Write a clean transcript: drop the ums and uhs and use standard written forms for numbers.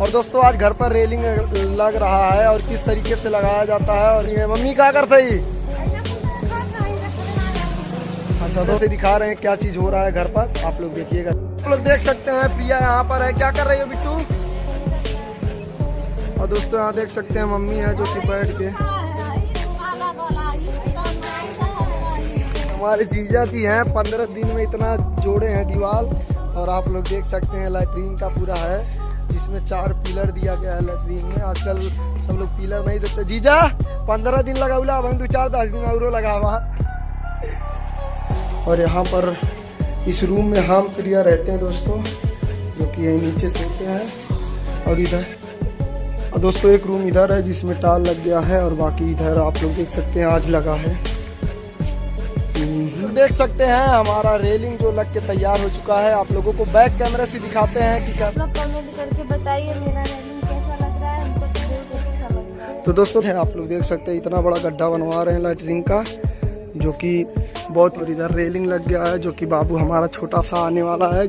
और दोस्तों आज घर पर रेलिंग लग रहा है और किस तरीके से लगाया जाता है। और ये मम्मी क्या करते ही अच्छा दोस्तों दिखा रहे हैं क्या चीज हो रहा है घर पर, आप लोग देखिएगा। आप लोग देख सकते हैं प्रिया यहाँ पर है, क्या कर रही हो बिट्टू। और दोस्तों यहाँ देख सकते हैं मम्मी है जो कि बैठ के हमारे जीजा जी हैं 15 दिन में इतना जोड़े हैं दीवार। और आप लोग देख सकते हैं लैट्रीन का पूरा है जिसमें 4 पिलर दिया गया है लैट्रीन में। आजकल सब लोग पिलर नहीं देते। जीजा 15 दिन लगा उला वहीं 2-4-10 दिन और लगा हुआ। और यहाँ पर इस रूम में हम प्रिया रहते हैं दोस्तों, जो कि यहीं नीचे सोते हैं। और इधर और दोस्तों एक रूम इधर है जिसमें टाल लग गया है और बाकी इधर आप लोग देख सकते हैं आज लगा है। देख सकते हैं हमारा रेलिंग जो लग के तैयार हो चुका है। आप लोगों को बैक कैमरे से दिखाते हैं कि क्या कमेंट करके बताइए मेरा रेलिंग कैसा लग रहा है। हमको तो बहुत अच्छा लग रहा है। तो दोस्तों आप लोग देख सकते हैं इतना बड़ा गड्ढा बनवा रहे हैं लैट्रिन का, जो कि बहुत। और इधर रेलिंग लग गया है जो कि बाबू हमारा छोटा सा आने वाला है।